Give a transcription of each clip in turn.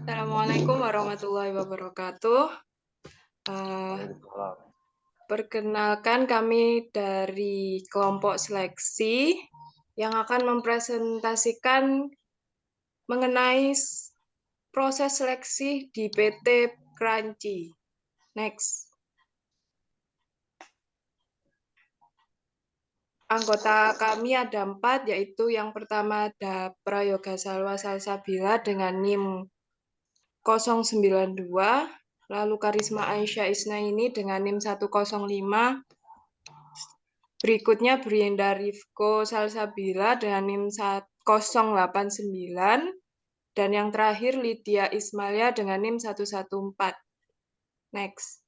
Assalamualaikum warahmatullahi wabarakatuh. Perkenalkan, kami dari kelompok seleksi yang akan mempresentasikan mengenai proses seleksi di PT Kranji. Next. Anggota kami ada 4, yaitu yang pertama ada Prayoga Salwa Salsabila dengan NIM 092, lalu Karisma Aisyah Isnaini dengan NIM 105, berikutnya Brienda Rifko Salsabila dengan NIM 089, dan yang terakhir Lydia Ismalia dengan NIM 114. Next.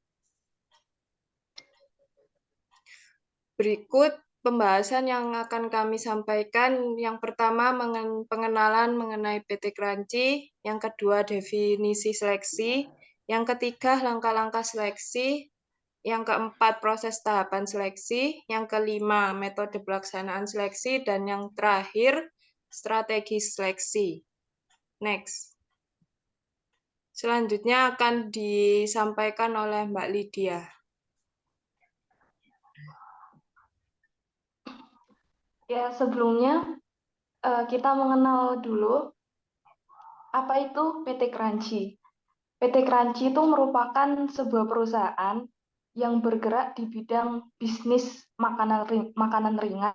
Berikut pembahasan yang akan kami sampaikan. Yang pertama, pengenalan mengenai PT Kranji. Yang kedua, definisi seleksi. Yang ketiga, langkah-langkah seleksi. Yang keempat, proses tahapan seleksi. Yang kelima, metode pelaksanaan seleksi. Dan yang terakhir, strategi seleksi. Next. Selanjutnya akan disampaikan oleh Mbak Lydia. Ya, sebelumnya kita mengenal dulu apa itu PT Kranji. PT Kranji itu merupakan sebuah perusahaan yang bergerak di bidang bisnis makanan ringan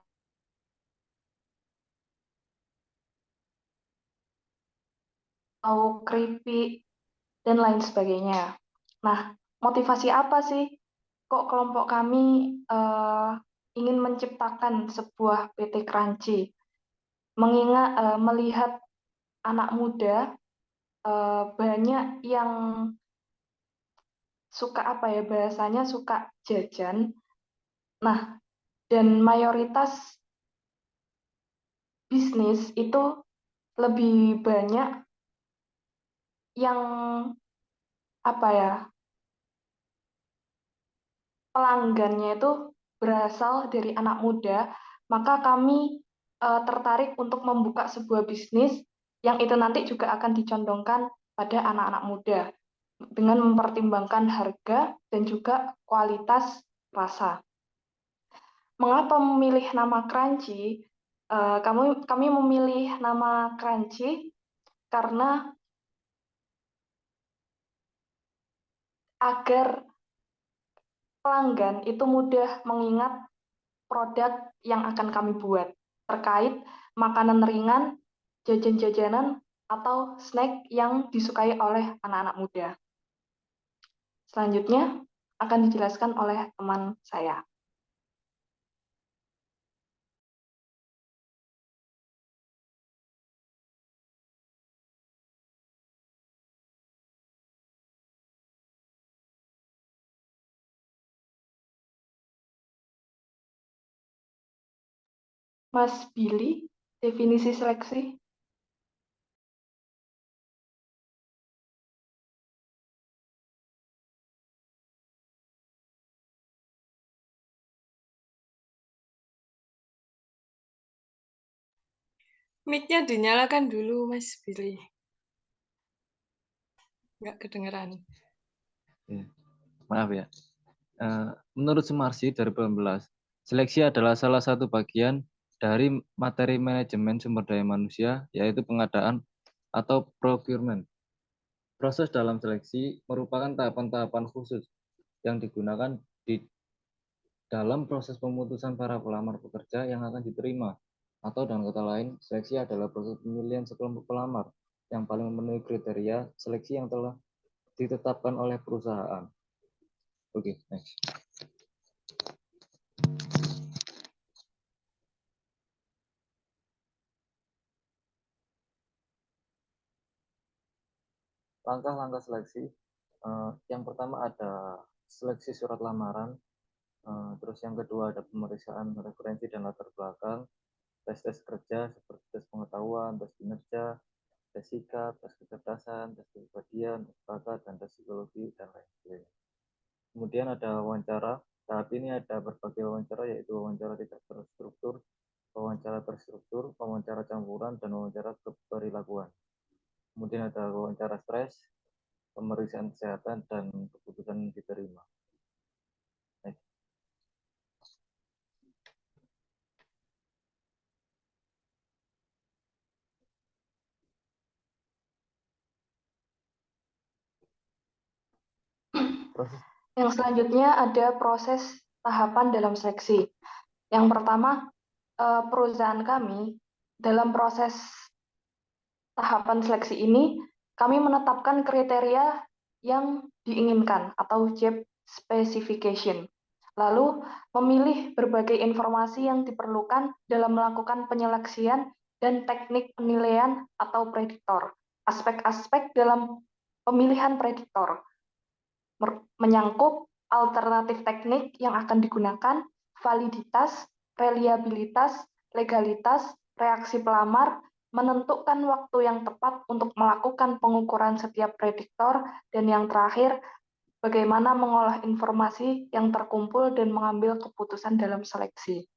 atau keripik dan lain sebagainya. Nah, motivasi apa sih kok kelompok kami ingin menciptakan sebuah PT Kranji? Melihat anak muda banyak yang suka bahasanya suka jajan. Nah, dan mayoritas bisnis itu lebih banyak yang pelanggannya itu berasal dari anak muda, maka kami tertarik untuk membuka sebuah bisnis yang itu nanti juga akan dicondongkan pada anak-anak muda dengan mempertimbangkan harga dan juga kualitas rasa. Mengapa memilih nama Kranji? Kami memilih nama Kranji karena agar pelanggan itu mudah mengingat produk yang akan kami buat terkait makanan ringan, jajan-jajanan, atau snack yang disukai oleh anak-anak muda. Selanjutnya akan dijelaskan oleh teman saya. Mas Billy, definisi seleksi. Mic-nya dinyalakan dulu, Mas Billy. Nggak kedengeran. Maaf ya. Menurut Sumarsi 2018, seleksi adalah salah satu bagian dari materi manajemen sumber daya manusia, yaitu pengadaan atau procurement. Proses dalam seleksi merupakan tahapan-tahapan khusus yang digunakan di dalam proses pemutusan para pelamar pekerja yang akan diterima. Atau dengan kata lain, seleksi adalah proses pemilihan sekelompok pelamar yang paling memenuhi kriteria seleksi yang telah ditetapkan oleh perusahaan. Oke, next. Langkah-langkah seleksi, yang pertama ada seleksi surat lamaran, terus yang kedua ada pemeriksaan referensi dan latar belakang, tes kerja seperti tes pengetahuan, tes kinerja, tes sikap, tes kecerdasan, tes kepribadian, tes bakat, dan tes psikologi, dan lain sebagainya. Kemudian ada wawancara. Tahap ini ada berbagai wawancara, yaitu wawancara tidak terstruktur, wawancara terstruktur, wawancara campuran, dan wawancara keperilakuan. kemudian ada wawancara stres, pemeriksaan kesehatan, dan keputusan diterima. Next. Proses. Yang selanjutnya ada proses tahapan dalam seleksi. Yang pertama, perusahaan kami dalam proses tahapan seleksi ini, kami menetapkan kriteria yang diinginkan atau job specification. Lalu, memilih berbagai informasi yang diperlukan dalam melakukan penyeleksian dan teknik penilaian atau prediktor. Aspek-aspek dalam pemilihan prediktor menyangkut alternatif teknik yang akan digunakan, validitas, reliabilitas, legalitas, reaksi pelamar, menentukan waktu yang tepat untuk melakukan pengukuran setiap prediktor, dan yang terakhir, bagaimana mengolah informasi yang terkumpul dan mengambil keputusan dalam seleksi.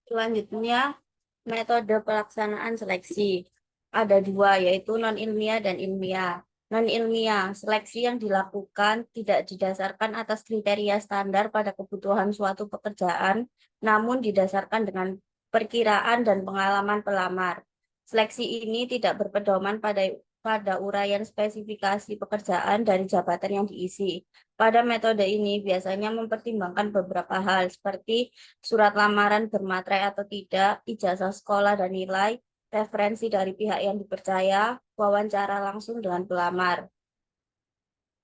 Selanjutnya, metode pelaksanaan seleksi. Ada dua, yaitu non-ilmiah dan ilmiah. Non-ilmiah, seleksi yang dilakukan tidak didasarkan atas kriteria standar pada kebutuhan suatu pekerjaan, namun didasarkan dengan perkiraan dan pengalaman pelamar. Seleksi ini tidak berpedoman pada uraian spesifikasi pekerjaan dari jabatan yang diisi. Pada metode ini biasanya mempertimbangkan beberapa hal seperti surat lamaran bermaterai atau tidak, ijazah sekolah dan nilai, referensi dari pihak yang dipercaya, wawancara langsung dengan pelamar.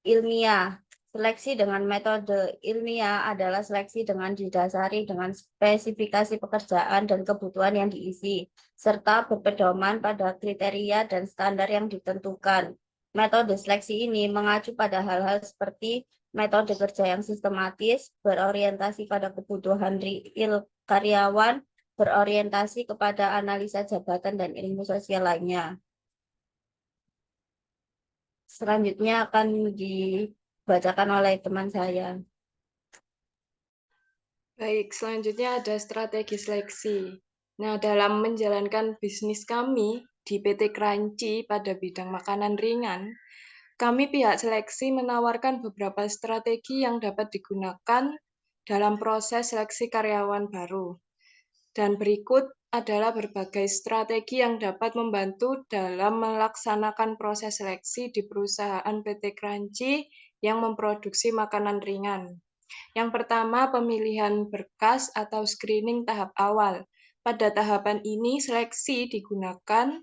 Ilmiah. Seleksi dengan metode ilmiah adalah seleksi dengan didasari dengan spesifikasi pekerjaan dan kebutuhan yang diisi, serta berpedoman pada kriteria dan standar yang ditentukan. Metode seleksi ini mengacu pada hal-hal seperti metode kerja yang sistematis, berorientasi pada kebutuhan real karyawan, berorientasi kepada analisa jabatan dan ilmu sosial lainnya. Selanjutnya akan dibacakan oleh teman saya. Baik, selanjutnya ada strategi seleksi. Nah, dalam menjalankan bisnis kami di PT Kranci pada bidang makanan ringan, kami pihak seleksi menawarkan beberapa strategi yang dapat digunakan dalam proses seleksi karyawan baru. Dan berikut adalah berbagai strategi yang dapat membantu dalam melaksanakan proses seleksi di perusahaan PT Kranci yang memproduksi makanan ringan. Yang pertama, pemilihan berkas atau screening tahap awal. Pada tahapan ini, seleksi digunakan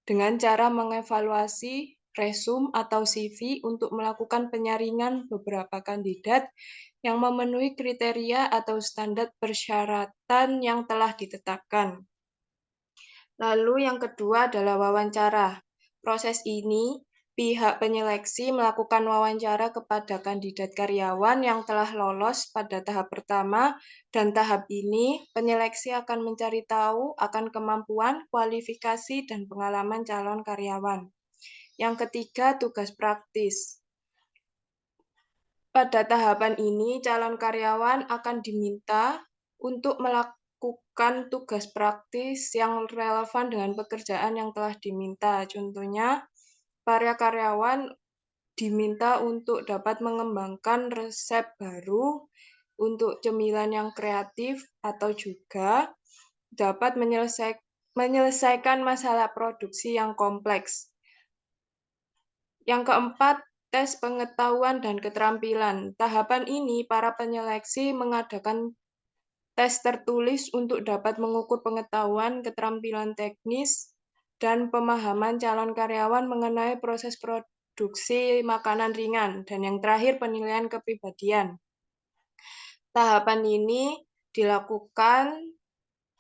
dengan cara mengevaluasi resume atau CV untuk melakukan penyaringan beberapa kandidat yang memenuhi kriteria atau standar persyaratan yang telah ditetapkan. Lalu yang kedua adalah wawancara. Proses ini, pihak penyeleksi melakukan wawancara kepada kandidat karyawan yang telah lolos pada tahap pertama, dan tahap ini penyeleksi akan mencari tahu akan kemampuan, kualifikasi, dan pengalaman calon karyawan. Yang ketiga, tugas praktis. Pada tahapan ini, calon karyawan akan diminta untuk melakukan tugas praktis yang relevan dengan pekerjaan yang telah diminta. Contohnya, para karyawan diminta untuk dapat mengembangkan resep baru untuk cemilan yang kreatif atau juga dapat menyelesaikan masalah produksi yang kompleks. Yang keempat, tes pengetahuan dan keterampilan. Tahapan ini, para penyeleksi mengadakan tes tertulis untuk dapat mengukur pengetahuan, keterampilan teknis, dan pemahaman calon karyawan mengenai proses produksi makanan ringan. Dan yang terakhir, penilaian kepribadian. Tahapan ini dilakukan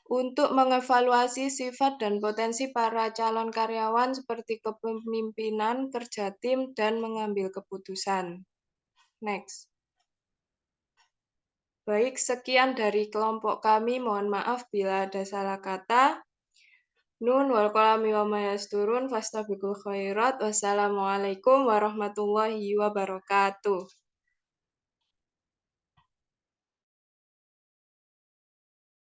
untuk mengevaluasi sifat dan potensi para calon karyawan seperti kepemimpinan, kerja tim, dan mengambil keputusan. Next. Baik, sekian dari kelompok kami. Mohon maaf bila ada salah kata. Nun wal qalami wa ma yasturun fastabiqul khairat. Wassalamualaikum warahmatullahi wabarakatuh.